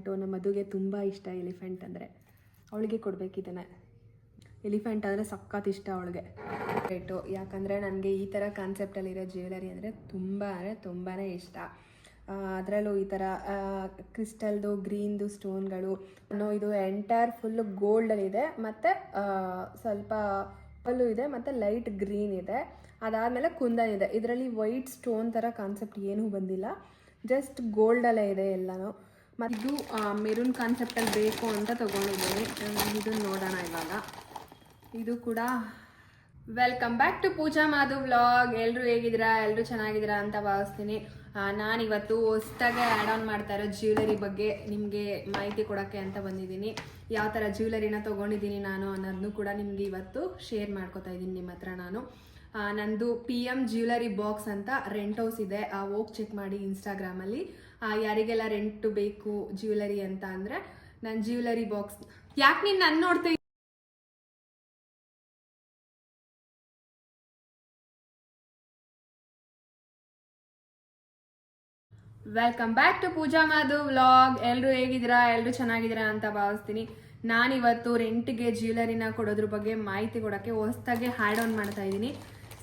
Elephant. ನಮ್ಮ ಮದುಗೆ ತುಂಬ ಇಷ್ಟ ಎಲಿಫೆಂಟ್ ಅಂದರೆ, ಅವಳಿಗೆ ಕೊಡಬೇಕಿದ್ದಾನೆ. ಎಲಿಫೆಂಟ್ ಅಂದರೆ ಸಖತ್ ಇಷ್ಟ ಅವಳಿಗೆ. ರೇಟು ಯಾಕಂದರೆ ನನಗೆ ಈ ಥರ ಕಾನ್ಸೆಪ್ಟಲ್ಲಿರೋ ಜ್ಯುವೆಲರಿ ಅಂದರೆ ತುಂಬಾ ಇಷ್ಟ. ಅದರಲ್ಲೂ ಈ ಥರ ಕ್ರಿಸ್ಟಲ್ದು ಗ್ರೀನ್ದು ಸ್ಟೋನ್ಗಳು. ಇದು ಎಂಟೈರ್ ಫುಲ್ಲು ಗೋಲ್ಡಲ್ಲಿದೆ, ಮತ್ತು ಸ್ವಲ್ಪ ಪಲ್ಲು ಇದೆ, ಮತ್ತು ಲೈಟ್ ಗ್ರೀನ್ ಇದೆ. ಅದಾದಮೇಲೆ ಕುಂದನ್ ಇದೆ. ಇದರಲ್ಲಿ ವೈಟ್ ಸ್ಟೋನ್ ಥರ ಕಾನ್ಸೆಪ್ಟ್ ಏನೂ ಬಂದಿಲ್ಲ, ಜಸ್ಟ್ ಗೋಲ್ಡಲ್ಲೇ ಇದೆ ಎಲ್ಲನೂ. ಮತ್ತು ಇದು ಮೆರೂನ್ ಕಾನ್ಸೆಪ್ಟಲ್ಲಿ ಬೇಕು ಅಂತ ತೊಗೊಂಡಿದ್ದೀನಿ. ಇದನ್ನು ನೋಡೋಣ ಇವಾಗ. ಇದು ಕೂಡ welcome back to Pooja Madhu vlog. ಎಲ್ಲರೂ ಹೇಗಿದ್ದೀರಾ? ಎಲ್ಲರೂ ಚೆನ್ನಾಗಿದ್ದೀರಾ ಅಂತ ಭಾವಿಸ್ತೀನಿ. ನಾನಿವತ್ತು ಹೊಸ್ದಾಗೆ ಆ್ಯಡ್ ಆನ್ ಮಾಡ್ತಾ ಇರೋ ಜ್ಯುವೆಲರಿ ಬಗ್ಗೆ ನಿಮಗೆ ಮಾಹಿತಿ ಕೊಡೋಕ್ಕೆ ಅಂತ ಬಂದಿದ್ದೀನಿ. ಯಾವ ಥರ ಜ್ಯುವೆಲರಿನ ತೊಗೊಂಡಿದ್ದೀನಿ ನಾನು ಅನ್ನೋದನ್ನು ಕೂಡ ನಿಮಗೆ ಇವತ್ತು ಶೇರ್ ಮಾಡ್ಕೊತಾ ಇದ್ದೀನಿ ನಿಮ್ಮ ಹತ್ರ. ನಂದು PM ಜ್ಯುವೆಲರಿ ಬಾಕ್ಸ್ ಅಂತ ರೆಂಟ್ ಹೌಸ್ ಇದೆ, ಹೋಗಿ ಚೆಕ್ ಮಾಡಿ ಇನ್ಸ್ಟಾಗ್ರಾಮಲ್ಲಿ. ಯಾರಿಗೆಲ್ಲ ರೆಂಟ್ ಬೇಕು ಜ್ಯುವೆಲರಿ ಅಂತ ಅಂದರೆ ನನ್ನ ಜ್ಯುವೆಲರಿ ಬಾಕ್ಸ್. ಯಾಕೆ ನೀನು ನನ್ನ ನೋಡ್ತಾ welcome back to Pooja Madhu vlog. ಎಲ್ಲರೂ ಹೇಗಿದ್ದೀರಾ? ಎಲ್ಲರೂ ಚೆನ್ನಾಗಿದ್ದೀರಾ ಅಂತ ಭಾವಿಸ್ತೀನಿ. ನಾನಿವತ್ತು ರೆಂಟ್ಗೆ ಜ್ಯುವೆಲರಿನ ಕೊಡೋದ್ರ ಬಗ್ಗೆ ಮಾಹಿತಿ ಕೊಡೋಕ್ಕೆ ಹೊಸ್ದಾಗಿ ಹ್ಯಾಡ್ ಆನ್ ಮಾಡ್ತಾ ಇದ್ದೀನಿ.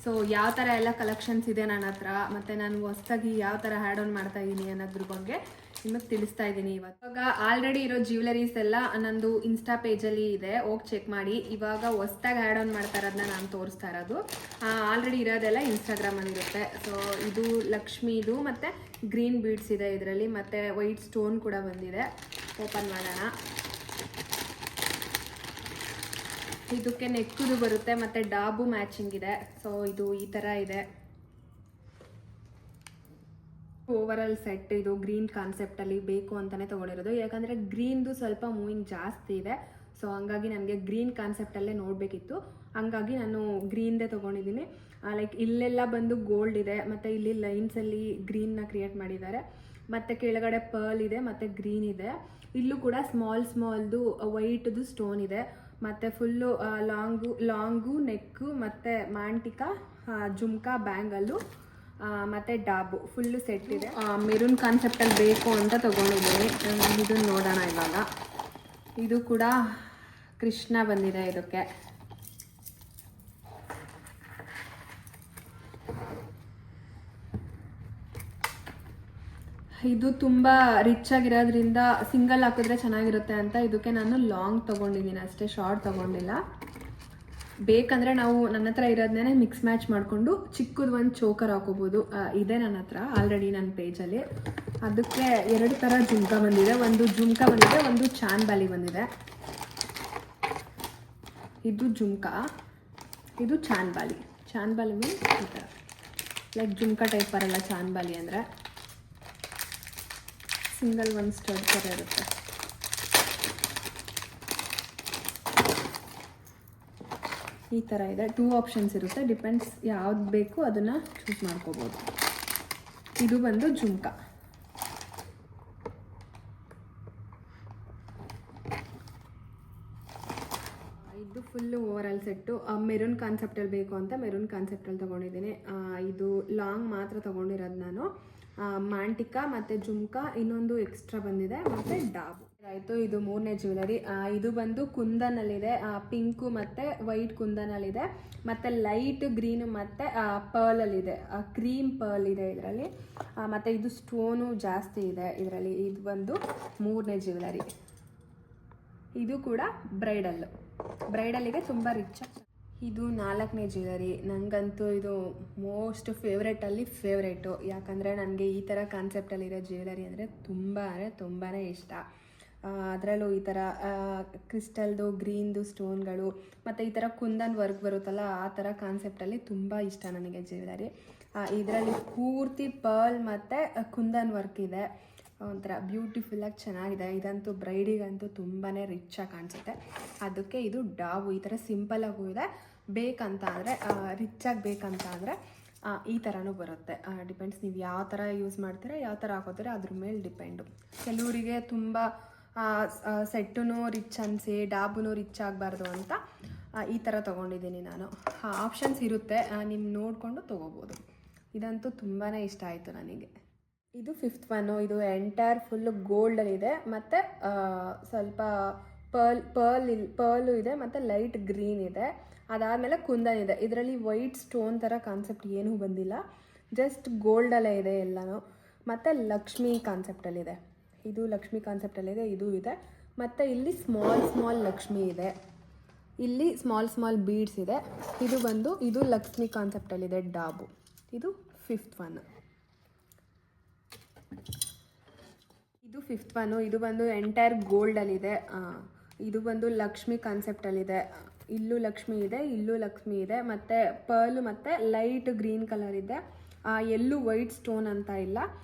ಸೊ ಯಾವ ಥರ ಎಲ್ಲ ಕಲೆಕ್ಷನ್ಸ್ ಇದೆ ನನ್ನ ಹತ್ರ, ಮತ್ತು ನಾನು ಹೊಸ್ದಾಗಿ ಯಾವ ಥರ ಹ್ಯಾಡ್ ಆನ್ ಮಾಡ್ತಾ ಇದ್ದೀನಿ ಅನ್ನೋದ್ರ ಬಗ್ಗೆ ನಿಮಗೆ ತಿಳಿಸ್ತಾ ಇದ್ದೀನಿ ಇವತ್ತು. ಇವಾಗ ಆಲ್ರೆಡಿ ಇರೋ ಜ್ಯುವೆಲರೀಸ್ ಎಲ್ಲ ನಂದು ಇನ್ಸ್ಟಾ ಪೇಜಲ್ಲಿ ಇದೆ, ಹೋಗಿ ಚೆಕ್ ಮಾಡಿ. ಇವಾಗ ಹೊಸ್ದಾಗಿ ಹ್ಯಾಡ್ ಆನ್ ಮಾಡ್ತಾ ಇರೋದನ್ನ ನಾನು ತೋರಿಸ್ತಾ ಇರೋದು. ಆಲ್ರೆಡಿ ಇರೋದೆಲ್ಲ ಇನ್ಸ್ಟಾಗ್ರಾಮಲ್ಲಿ ಇರುತ್ತೆ. ಸೊ ಇದು ಲಕ್ಷ್ಮೀದು ಮತ್ತು ಗ್ರೀನ್ ಬೀಡ್ಸ್ ಇದೆ ಇದರಲ್ಲಿ, ಮತ್ತು ವೈಟ್ ಸ್ಟೋನ್ ಕೂಡ ಬಂದಿದೆ. ಓಪನ್ ಮಾಡೋಣ. ಇದಕ್ಕೆ ನೆಕ್ಕುದು ಬರುತ್ತೆ, ಮತ್ತು ಡಾಬು ಮ್ಯಾಚಿಂಗ್ ಇದೆ. ಸೊ ಇದು ಈ ಥರ ಇದೆ ಓವರಾಲ್ ಸೆಟ್. ಇದು ಗ್ರೀನ್ ಕಾನ್ಸೆಪ್ಟಲ್ಲಿ ಬೇಕು ಅಂತಲೇ ತೊಗೊಂಡಿರೋದು, ಯಾಕಂದರೆ ಗ್ರೀನ್ದು ಸ್ವಲ್ಪ ಮೂವಿಂಗ್ ಜಾಸ್ತಿ ಇದೆ. ಸೊ ಹಂಗಾಗಿ ನನಗೆ ಗ್ರೀನ್ ಕಾನ್ಸೆಪ್ಟಲ್ಲೇ ನೋಡಬೇಕಿತ್ತು, ಹಂಗಾಗಿ ನಾನು ಗ್ರೀನ್ದೇ ತೊಗೊಂಡಿದ್ದೀನಿ. ಲೈಕ್ ಇಲ್ಲೆಲ್ಲ ಬಂದು ಗೋಲ್ಡ್ ಇದೆ, ಮತ್ತು ಇಲ್ಲಿ ಲೈನ್ಸಲ್ಲಿ ಗ್ರೀನ್ನ ಕ್ರಿಯೇಟ್ ಮಾಡಿದ್ದಾರೆ, ಮತ್ತು ಕೆಳಗಡೆ ಪರ್ಲ್ ಇದೆ, ಮತ್ತು ಗ್ರೀನ್ ಇದೆ. ಇಲ್ಲೂ ಕೂಡ ಸ್ಮಾಲ್ದು ವೈಟ್ದು ಸ್ಟೋನ್ ಇದೆ, ಮತ್ತು ಫುಲ್ಲು ಲಾಂಗು ನೆಕ್ಕು, ಮತ್ತು ಮಾಂಟಿಕಾ, ಜುಮ್ಕಾ, ಬ್ಯಾಂಗಲ್ಲು, ಮತ್ತು ಡಾಬು ಫುಲ್ಲು ಸೆಟ್ ಇದೆ. ಮೆರೂನ್ ಕಾನ್ಸೆಪ್ಟಲ್ಲಿ ಬೇಕು ಅಂತ ತೊಗೊಂಡಿದ್ದೀನಿ. ಇದನ್ನು ನೋಡೋಣ ಇವಾಗ. ಇದು ಕೂಡ ಕೃಷ್ಣ ಬಂದಿದೆ ಇದಕ್ಕೆ. ಇದು ತುಂಬ ರಿಚ್ ಆಗಿರೋದ್ರಿಂದ ಸಿಂಗಲ್ ಹಾಕಿದ್ರೆ ಚೆನ್ನಾಗಿರುತ್ತೆ ಅಂತ ಇದಕ್ಕೆ ನಾನು ಲಾಂಗ್ ತೊಗೊಂಡಿದ್ದೀನಿ ಅಷ್ಟೇ, ಶಾರ್ಟ್ ತೊಗೊಂಡಿಲ್ಲ. ಬೇಕಂದರೆ ನಾವು ನನ್ನ ಹತ್ರ ಇರೋದನ್ನೇ ಮಿಕ್ಸ್ ಮ್ಯಾಚ್ ಮಾಡಿಕೊಂಡು ಚಿಕ್ಕದು ಒಂದು ಚೋಕರ್ ಹಾಕೋಬೋದು. ಇದೆ ನನ್ನ ಹತ್ರ ಆಲ್ರೆಡಿ ನನ್ನ ಪೇಜಲ್ಲಿ. ಅದಕ್ಕೆ 2 ಥರ ಜುಮ್ಕಾ ಬಂದಿದೆ. ಒಂದು ಜುಮ್ಕಾ ಬಂದಿದೆ, ಒಂದು ಚಾನ್ಬಾಲಿ ಬಂದಿದೆ. ಇದು ಜುಮ್ಕಾ, ಇದು ಚಾನ್ಬಾಲಿ. ಚಾನ್ಬಾಲಿ ಮೀನ್ಸ್ ಈ ಥರ ಲೈಕ್ ಜುಮ್ಕಾ ಟೈಪ್ ಬರಲ್ಲ ಚಾನ್ಬಾಲಿ ಅಂದರೆ. ಸಿಂಗಲ್ ಒಂದು ಸ್ಟಡ್ ಥರ ಇರುತ್ತೆ. ಈ ಥರ ಇದೆ. 2 ಆಪ್ಷನ್ಸ್ ಇರುತ್ತೆ, ಡಿಪೆಂಡ್ಸ್ ಯಾವ್ದು ಬೇಕು ಅದನ್ನು ಚೂಸ್ ಮಾಡ್ಕೋಬೋದು. ಇದು ಬಂದು ಜುಮ್ಕಾ. ಇದು ಫುಲ್ಲು ಓವರಾಲ್ ಸೆಟ್ಟು. ಮೆರೂನ್ ಕಾನ್ಸೆಪ್ಟಲ್ಲಿ ಬೇಕು ಅಂತ ಮೆರೂನ್ ಕಾನ್ಸೆಪ್ಟಲ್ಲಿ ತೊಗೊಂಡಿದ್ದೀನಿ. ಇದು ಲಾಂಗ್ ಮಾತ್ರ ತೊಗೊಂಡಿರೋದು ನಾನು. ಮಾಂಟಿಕಾ ಮತ್ತು ಜುಮ್ಕಾ ಇನ್ನೊಂದು ಎಕ್ಸ್ಟ್ರಾ ಬಂದಿದೆ, ಮತ್ತು ಡಾಬು ಆಯಿತು. ಇದು 3ನೇ ಜ್ಯುವೆಲರಿ. ಇದು ಬಂದು ಕುಂದನಲ್ಲಿದೆ, ಪಿಂಕು ಮತ್ತು ವೈಟ್ ಕುಂದನಲ್ಲಿದೆ, ಮತ್ತು ಲೈಟ್ ಗ್ರೀನು ಮತ್ತು ಪರ್ಲಲ್ಲಿದೆ, ಕ್ರೀಮ್ ಪರ್ಲ್ ಇದೆ ಇದರಲ್ಲಿ, ಮತ್ತು ಇದು ಸ್ಟೋನು ಜಾಸ್ತಿ ಇದೆ ಇದರಲ್ಲಿ. ಇದು ಬಂದು 3ನೇ ಜ್ಯುವೆಲರಿ. ಇದು ಕೂಡ ಬ್ರೈಡಲ್ಲಿಗೆ ತುಂಬ ರಿಚ್. ಇದು 4ನೇ ಜ್ಯುವೆಲರಿ. ನನಗಂತೂ ಇದು ಮೋಸ್ಟ್ ಫೇವ್ರೇಟು, ಯಾಕಂದರೆ ನನಗೆ ಈ ಥರ ಕಾನ್ಸೆಪ್ಟಲ್ಲಿರೋ ಜ್ಯುವೆಲರಿ ಅಂದರೆ ತುಂಬಾ ಇಷ್ಟ. ಅದರಲ್ಲೂ ಈ ಥರ ಕ್ರಿಸ್ಟಲ್ದು ಗ್ರೀನ್ದು ಸ್ಟೋನ್ಗಳು, ಮತ್ತು ಈ ಥರ ಕುಂದನ್ ವರ್ಕ್ ಬರುತ್ತಲ್ಲ, ಆ ಥರ ಕಾನ್ಸೆಪ್ಟಲ್ಲಿ ತುಂಬ ಇಷ್ಟ ನನಗೆ ಜ್ಯುವೆಲರಿ. ಇದರಲ್ಲಿ ಪೂರ್ತಿ ಪರ್ಲ್ ಮತ್ತು ಕುಂದನ್ ವರ್ಕ್ ಇದೆ. ಒಂಥರ ಬ್ಯೂಟಿಫುಲ್ಲಾಗಿ ಚೆನ್ನಾಗಿದೆ. ಇದಂತೂ ಬ್ರೈಡಿಗಂತೂ ತುಂಬಾ ರಿಚ್ಚಾಗಿ ಕಾಣಿಸುತ್ತೆ. ಅದಕ್ಕೆ ಇದು ಡಾಬು. ಈ ಥರ ಸಿಂಪಲ್ಲಾಗೂ ಇದೆ. ಬೇಕಂತ ಅಂದರೆ ರಿಚ್ಚಾಗಿ ಬೇಕಂತ ಅಂದರೆ ಈ ಥರನೂ ಬರುತ್ತೆ. ಡಿಪೆಂಡ್ಸ್ ನೀವು ಯಾವ ಥರ ಯೂಸ್ ಮಾಡ್ತೀರಾ, ಯಾವ ಥರ ಹಾಕೋತೀರಾ ಅದ್ರ ಮೇಲೆ ಡಿಪೆಂಡು. ಕೆಲವರಿಗೆ ತುಂಬ ಸೆಟ್ಟೂ ರಿಚ್ ಅನಿಸಿ ಡಾಬೂ ರಿಚ್ ಆಗಬಾರ್ದು ಅಂತ ಈ ಥರ ತೊಗೊಂಡಿದ್ದೀನಿ ನಾನು. ಆಪ್ಷನ್ಸ್ ಇರುತ್ತೆ, ನೀವು ನೋಡಿಕೊಂಡು ತೊಗೋಬೋದು. ಇದಂತೂ ತುಂಬಾ ಇಷ್ಟ ಆಯಿತು ನನಗೆ. ಇದು ಫಿಫ್ತ್ ಒನ್ನು. ಇದು ಎಂಟೈರ್ ಫುಲ್ಲು ಗೋಲ್ಡಲ್ಲಿದೆ ಮತ್ತು ಸ್ವಲ್ಪ ಪರ್ಲು ಇದೆ ಮತ್ತು ಲೈಟ್ ಗ್ರೀನ್ ಇದೆ. ಅದಾದಮೇಲೆ ಕುಂದನ್ ಇದೆ. ಇದರಲ್ಲಿ ವೈಟ್ ಸ್ಟೋನ್ ಥರ ಕಾನ್ಸೆಪ್ಟ್ ಏನೂ ಬಂದಿಲ್ಲ, ಜಸ್ಟ್ ಗೋಲ್ಡಲ್ಲೇ ಇದೆ ಎಲ್ಲನೂ. ಮತ್ತು ಲಕ್ಷ್ಮಿ ಕಾನ್ಸೆಪ್ಟಲ್ಲಿದೆ. ಇದು ಲಕ್ಷ್ಮಿ ಕಾನ್ಸೆಪ್ಟಲ್ಲಿದೆ, ಇದು ಇದೆ. ಮತ್ತು ಇಲ್ಲಿ ಸ್ಮಾಲ್ ಲಕ್ಷ್ಮಿ ಇದೆ. ಇಲ್ಲಿ ಸ್ಮಾಲ್ ಬೀಡ್ಸ್ ಇದೆ. ಇದು ಲಕ್ಷ್ಮಿ ಕಾನ್ಸೆಪ್ಟಲ್ಲಿದೆ ಡಾಬು. ಇದು ಫಿಫ್ತ್ ಒನ್. ಇದು ಫಿಫ್ತ್ ಒನ್ನು. ಇದು ಬಂದು ಎಂಟೈರ್ ಗೋಲ್ಡಲ್ಲಿದೆ. ಇದು ಬಂದು ಲಕ್ಷ್ಮಿ ಕಾನ್ಸೆಪ್ಟಲ್ಲಿದೆ. ಇಲ್ಲೂ ಲಕ್ಷ್ಮಿ ಇದೆ, ಇಲ್ಲೂ ಲಕ್ಷ್ಮಿ ಇದೆ. ಮತ್ತು ಪರ್ಲು ಮತ್ತು ಲೈಟ್ ಗ್ರೀನ್ ಕಲರ್ ಇದೆ. ಎಲ್ಲೂ ವೈಟ್ ಸ್ಟೋನ್ ಅಂತ ಇಲ್ಲ.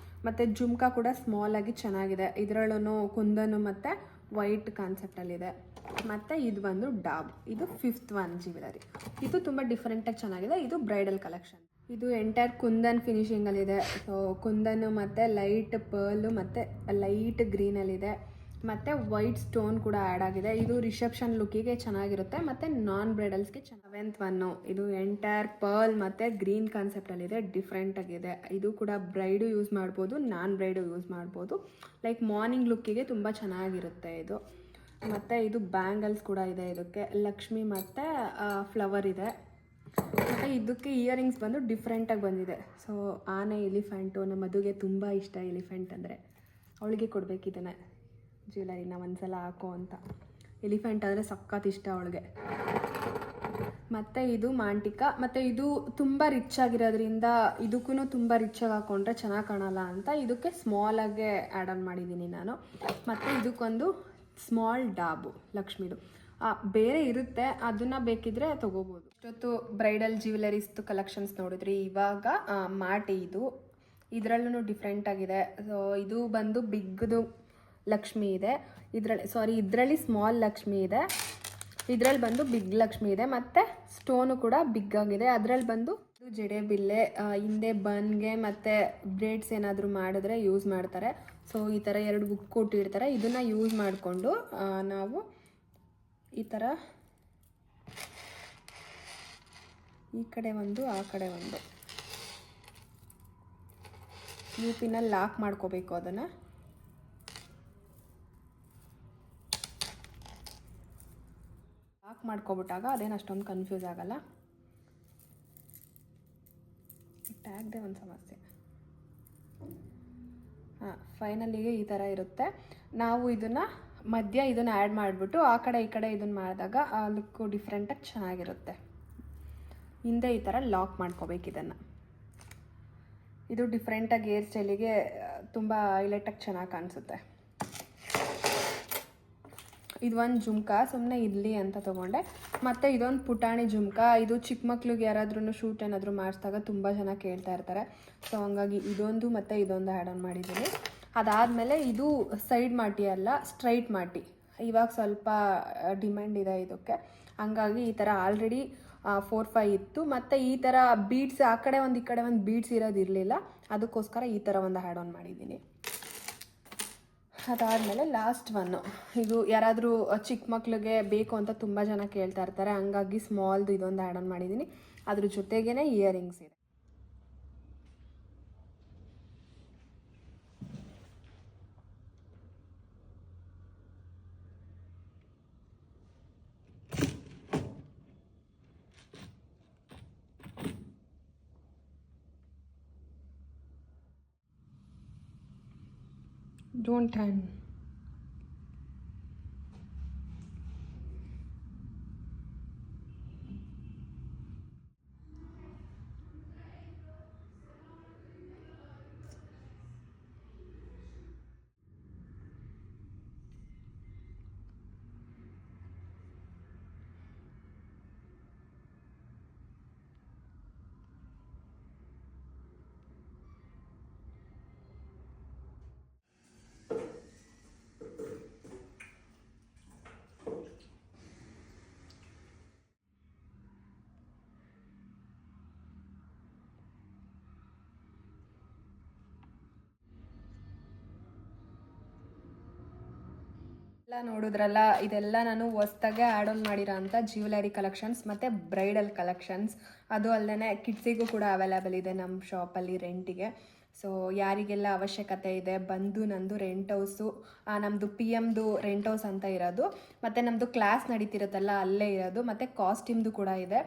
ಮತ್ತು ಜುಮ್ಕಾ ಕೂಡ ಸ್ಮಾಲಾಗಿ ಚೆನ್ನಾಗಿದೆ. ಇದರಲ್ಲೂ ಕುಂದನು ಮತ್ತು ವೈಟ್ ಕಾನ್ಸೆಪ್ಟಲ್ಲಿದೆ. ಮತ್ತು ಇದು ಬಂದು ಡಾಬ್. ಇದು ಫಿಫ್ತ್ ಒನ್ ಜ್ಯುವೆಲರಿ. ಇದು ತುಂಬ ಡಿಫ್ರೆಂಟಾಗಿ ಚೆನ್ನಾಗಿದೆ. ಇದು ಬ್ರೈಡಲ್ ಕಲೆಕ್ಷನ್. ಇದು ಎಂಟೈರ್ ಕುಂದನ್ ಫಿನಿಶಿಂಗಲ್ಲಿದೆ. ಸೊ ಕುಂದನು ಮತ್ತು ಲೈಟ್ ಪರ್ಲು ಮತ್ತು ಲೈಟ್ ಗ್ರೀನಲ್ಲಿದೆ. ಮತ್ತು ವೈಟ್ ಸ್ಟೋನ್ ಕೂಡ ಆ್ಯಡ್ ಆಗಿದೆ. ಇದು ರಿಸೆಪ್ಷನ್ ಲುಕ್ಕಿಗೆ ಚೆನ್ನಾಗಿರುತ್ತೆ ಮತ್ತು ನಾನ್ ಬ್ರೈಡಲ್ಸ್ಗೆ ಸೆವೆಂತ್ ಒನ್ನು. ಇದು ಎಂಟೈರ್ ಪರ್ಲ್ ಮತ್ತು ಗ್ರೀನ್ ಕಾನ್ಸೆಪ್ಟಲ್ಲಿದೆ. ಡಿಫ್ರೆಂಟಾಗಿದೆ. ಇದು ಕೂಡ ಬ್ರೈಡು ಯೂಸ್ ಮಾಡ್ಬೋದು, ನಾನ್ ಬ್ರೈಡು ಯೂಸ್ ಮಾಡ್ಬೋದು. ಲೈಕ್ ಮಾರ್ನಿಂಗ್ ಲುಕ್ಕಿಗೆ ತುಂಬ ಚೆನ್ನಾಗಿರುತ್ತೆ ಇದು. ಮತ್ತು ಇದು ಬ್ಯಾಂಗಲ್ಸ್ ಕೂಡ ಇದೆ. ಇದಕ್ಕೆ ಲಕ್ಷ್ಮಿ ಮತ್ತು ಫ್ಲವರ್ ಇದೆ. ಮತ್ತು ಇದಕ್ಕೆ ಇಯರಿಂಗ್ಸ್ ಬಂದು ಡಿಫ್ರೆಂಟಾಗಿ ಬಂದಿದೆ. ಸೊ ಆನೆ ಎಲಿಫೆಂಟು, ನಮ್ಮ ಮದುಗೆ ತುಂಬ ಇಷ್ಟ ಎಲಿಫೆಂಟ್ ಅಂದರೆ. ಅವಳಿಗೆ ಕೊಡಬೇಕು ಇದನ್ನು ಜ್ಯುವೆಲರಿನ ಒಂದ್ಸಲ ಹಾಕೋ ಅಂತ. ಎಲಿಫೆಂಟ್ ಅಂದರೆ ಸಖತ್ ಇಷ್ಟ ಅವಳಿಗೆ. ಮತ್ತು ಇದು ಮಾಂಟಿಕಾ. ಮತ್ತು ಇದು ತುಂಬ ರಿಚ್ ಆಗಿರೋದ್ರಿಂದ ಇದಕ್ಕೂ ತುಂಬ ರಿಚಾಗಿ ಹಾಕ್ಕೊಂಡ್ರೆ ಚೆನ್ನಾಗಿ ಕಾಣಲ್ಲ ಅಂತ ಇದಕ್ಕೆ ಸ್ಮಾಲಾಗೆ ಆ್ಯಡ್ ಆನ್ ಮಾಡಿದ್ದೀನಿ ನಾನು. ಮತ್ತು ಇದಕ್ಕೊಂದು ಸ್ಮಾಲ್ ಡಾಬು ಲಕ್ಷ್ಮಿದು. ಬೇರೆ ಇರುತ್ತೆ, ಅದನ್ನು ಬೇಕಿದ್ರೆ ತೊಗೋಬೋದು. ಇಷ್ಟೊತ್ತು ಬ್ರೈಡಲ್ ಜ್ಯುವೆಲರೀಸ್ದು ಕಲೆಕ್ಷನ್ಸ್ ನೋಡಿದ್ರಿ. ಇವಾಗ ಮಾಟಿ. ಇದರಲ್ಲೂ ಡಿಫ್ರೆಂಟಾಗಿದೆ. ಸೊ ಇದು ಬಂದು ಬಿಗ್ದು ಲಕ್ಷ್ಮಿ ಇದೆ. ಇದರಲ್ಲಿ ಸ್ಮಾಲ್ ಲಕ್ಷ್ಮಿ ಇದೆ. ಇದರಲ್ಲಿ ಬಂದು ಬಿಗ್ ಲಕ್ಷ್ಮಿ ಇದೆ. ಮತ್ತು ಸ್ಟೋನು ಕೂಡ ಬಿಗ್ ಆಗಿದೆ. ಅದರಲ್ಲಿ ಬಂದು ಜಡೆ ಬಿಲ್ಲೆ, ಹಿಂದೆ ಬನ್ಗೆ ಮತ್ತು ಬ್ರೇಡ್ಸ್ ಏನಾದರೂ ಮಾಡಿದ್ರೆ ಯೂಸ್ ಮಾಡ್ತಾರೆ. ಸೊ ಈ ಥರ 2 ಬುಕ್ ಕೊಟ್ಟಿರ್ತಾರೆ. ಇದನ್ನು ಯೂಸ್ ಮಾಡಿಕೊಂಡು ನಾವು ಈ ಥರ ಈ ಕಡೆ ಒಂದು ಆ ಕಡೆ ಒಂದು ಪಿನಲ್ಲಿ ಲಾಕ್ ಮಾಡ್ಕೋಬೇಕು. ಅದನ್ನು ಲಾಕ್ ಮಾಡ್ಕೊಬಿಟ್ಟಾಗ ಅದೇನು ಅಷ್ಟೊಂದು ಕನ್ಫ್ಯೂಸ್ ಆಗಲ್ಲ. ಟ್ಯಾಗ್ದೇ ಒಂದು ಸಮಸ್ಯೆ. ಫೈನಲಿಗೆ ಈ ಥರ ಇರುತ್ತೆ. ನಾವು ಇದನ್ನು ಆ್ಯಡ್ ಮಾಡಿಬಿಟ್ಟು ಆ ಕಡೆ ಈ ಕಡೆ ಇದನ್ನು ಮಾಡಿದಾಗ ಲುಕ್ಕು ಡಿಫ್ರೆಂಟಾಗಿ ಚೆನ್ನಾಗಿರುತ್ತೆ. ಹಿಂದೆ ಈ ಥರ ಲಾಕ್ ಮಾಡ್ಕೋಬೇಕು ಇದನ್ನು. ಇದು ಡಿಫ್ರೆಂಟಾಗಿ ಹೇರ್ ಸ್ಟೈಲಿಗೆ ತುಂಬ ಹೈಲೈಟಾಗಿ ಚೆನ್ನಾಗಿ ಕಾಣಿಸುತ್ತೆ. ಇದೊಂದು ಜುಮ್ಕಾ ಸುಮ್ಮನೆ ಇರಲಿ ಅಂತ ತೊಗೊಂಡೆ. ಮತ್ತು ಇದೊಂದು ಪುಟಾಣಿ ಜುಮ್ಕಾ. ಇದು ಚಿಕ್ಕ ಮಕ್ಳಿಗೆ ಯಾರಾದ್ರೂ ಶೂಟ್ ಏನಾದರೂ ಮಾಡಿಸಿದಾಗ ತುಂಬ ಜನ ಕೇಳ್ತಾ ಇರ್ತಾರೆ. ಸೊ ಹಂಗಾಗಿ ಇದೊಂದು ಮತ್ತು ಇದೊಂದು ಆ್ಯಡ್ ಆನ್ ಮಾಡಿದ್ದೀನಿ. ಅದಾದಮೇಲೆ ಇದು ಸೈಡ್ ಮಾಟಿ ಅಲ್ಲ, ಸ್ಟ್ರೈಟ್ ಮಾಟಿ. ಇವಾಗ ಸ್ವಲ್ಪ ಡಿಮ್ಯಾಂಡ್ ಇದೆ ಇದಕ್ಕೆ. ಹಂಗಾಗಿ ಈ ಥರ ಆಲ್ರೆಡಿ 4-5 ಇತ್ತು. ಮತ್ತು ಈ ಥರ ಬೀಡ್ಸ್ ಆ ಕಡೆ ಒಂದು ಈ ಕಡೆ ಒಂದು ಬೀಡ್ಸ್ ಇರೋದಿರಲಿಲ್ಲ. ಅದಕ್ಕೋಸ್ಕರ ಈ ಥರ ಒಂದು ಆ್ಯಡ್ ಆನ್ ಮಾಡಿದ್ದೀನಿ. ಅದಾದಮೇಲೆ ಲಾಸ್ಟ್ ಒನ್ನು. ಇದು ಯಾರಾದರೂ ಚಿಕ್ಕ ಮಕ್ಳಿಗೆ ಬೇಕು ಅಂತ ತುಂಬ ಜನ ಕೇಳ್ತಾ ಇರ್ತಾರೆ. ಹಂಗಾಗಿ ಸ್ಮಾಲ್ದು ಇದೊಂದು ಆ್ಯಡ್ ಆನ್ ಮಾಡಿದ್ದೀನಿ. ಅದ್ರ ಜೊತೆಗೇ ಇಯರಿಂಗ್ಸ್ ಇದೆ. Don't turn. ಎಲ್ಲ ನೋಡಿದ್ರಲ್ಲ, ಇದೆಲ್ಲ ನಾನು ಹೊಸ್ದಾಗೆ ಆ್ಯಡ್ ಆನ್ ಮಾಡಿರೋ ಅಂಥ ಜ್ಯುವೆಲರಿ ಕಲೆಕ್ಷನ್ಸ್ ಮತ್ತು ಬ್ರೈಡಲ್ ಕಲೆಕ್ಷನ್ಸ್. ಅದು ಅಲ್ಲದೆ ಕಿಡ್ಸಿಗೂ ಕೂಡ ಅವೈಲೇಬಲ್ ಇದೆ ನಮ್ಮ ಶಾಪಲ್ಲಿ ರೆಂಟಿಗೆ. ಸೊ ಯಾರಿಗೆಲ್ಲ ಅವಶ್ಯಕತೆ ಇದೆ ಬಂದು ನಂದು ರೆಂಟ್ ಹೌಸು, ನಮ್ಮದು ಪಿ ಎಮ್ದು ರೆಂಟ್ ಹೌಸ್ ಅಂತ ಇರೋದು, ಮತ್ತು ನಮ್ಮದು ಕ್ಲಾಸ್ ನಡೀತಿರುತ್ತಲ್ಲ ಅಲ್ಲೇ ಇರೋದು, ಮತ್ತು ಕಾಸ್ಟ್ಯೂಮ್ದು ಕೂಡ ಇದೆ.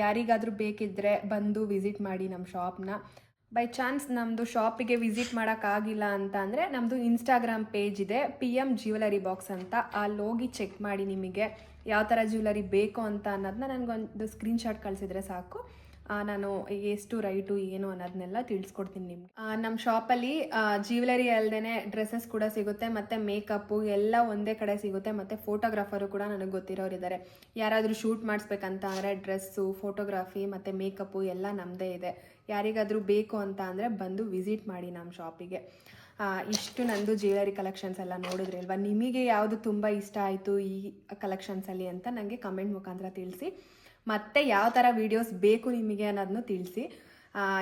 ಯಾರಿಗಾದರೂ ಬೇಕಿದ್ದರೆ ಬಂದು ವಿಸಿಟ್ ಮಾಡಿ ನಮ್ಮ ಶಾಪ್ನ. ಬೈ ಚಾನ್ಸ್ ನಮ್ಮದು ಶಾಪಿಗೆ ವಿಸಿಟ್ ಮಾಡೋಕ್ಕಾಗಿಲ್ಲ ಅಂತ ಅಂದರೆ ನಮ್ಮದು ಇನ್ಸ್ಟಾಗ್ರಾಮ್ ಪೇಜ್ ಇದೆ, ಪಿ ಎಮ್ ಜ್ಯುವೆಲರಿ ಬಾಕ್ಸ್ ಅಂತ. ಅಲ್ಲಿ ಹೋಗಿ ಚೆಕ್ ಮಾಡಿ ನಿಮಗೆ ಯಾವ ಥರ ಜ್ಯುವೆಲರಿ ಬೇಕು ಅಂತ ಅನ್ನೋದನ್ನ ನನಗೊಂದು ಸ್ಕ್ರೀನ್ಶಾಟ್ ಕಳಿಸಿದ್ರೆ ಸಾಕು. ನಾನು ಎಷ್ಟು ರೈಟು ಏನು ಅನ್ನೋದನ್ನೆಲ್ಲ ತಿಳಿಸ್ಕೊಡ್ತೀನಿ ನಿಮ್ಗೆ. ನಮ್ಮ ಶಾಪಲ್ಲಿ ಜ್ಯುವೆಲರಿ ಅಲ್ಲದೆ ಡ್ರೆಸ್ಸಸ್ ಕೂಡ ಸಿಗುತ್ತೆ, ಮತ್ತು ಮೇಕಪ್ಪು ಎಲ್ಲ ಒಂದೇ ಕಡೆ ಸಿಗುತ್ತೆ, ಮತ್ತು ಫೋಟೋಗ್ರಾಫರು ಕೂಡ ನನಗೆ ಗೊತ್ತಿರೋರಿದ್ದಾರೆ. ಯಾರಾದರೂ ಶೂಟ್ ಮಾಡಿಸ್ಬೇಕಂತ ಅಂದರೆ ಡ್ರೆಸ್ಸು, ಫೋಟೋಗ್ರಾಫಿ ಮತ್ತು ಮೇಕಪ್ಪು ಎಲ್ಲ ನಮ್ಮದೇ ಇದೆ. ಯಾರಿಗಾದರೂ ಬೇಕು ಅಂತ ಅಂದರೆ ಬಂದು ವಿಸಿಟ್ ಮಾಡಿ ನಮ್ಮ ಶಾಪಿಗೆ. ಇಷ್ಟು ನಂದು ಜ್ಯುವೆಲರಿ ಕಲೆಕ್ಷನ್ಸ್ ಎಲ್ಲ ನೋಡಿದ್ರಿ ಅಲ್ವಾ. ನಿಮಗೆ ಯಾವುದು ತುಂಬ ಇಷ್ಟ ಆಯಿತು ಈ ಕಲೆಕ್ಷನ್ಸಲ್ಲಿ ಅಂತ ನನಗೆ ಕಮೆಂಟ್ ಮುಖಾಂತರ ತಿಳಿಸಿ. ಮತ್ತು ಯಾವ ಥರ ವೀಡಿಯೋಸ್ ಬೇಕು ನಿಮಗೆ ಅನ್ನೋದನ್ನು ತಿಳಿಸಿ.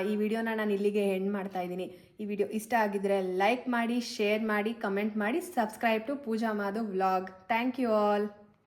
ಈ ವಿಡಿಯೋನ ನಾನು ಇಲ್ಲಿಗೆ ಎಂಡ್ ಮಾಡ್ತಾ ಇದ್ದೀನಿ. ಈ ವಿಡಿಯೋ ಇಷ್ಟ ಆಗಿದ್ದರೆ ಲೈಕ್ ಮಾಡಿ, ಶೇರ್ ಮಾಡಿ, ಕಮೆಂಟ್ ಮಾಡಿ, subscribe to Pooja Madhav vlog. Thank you all.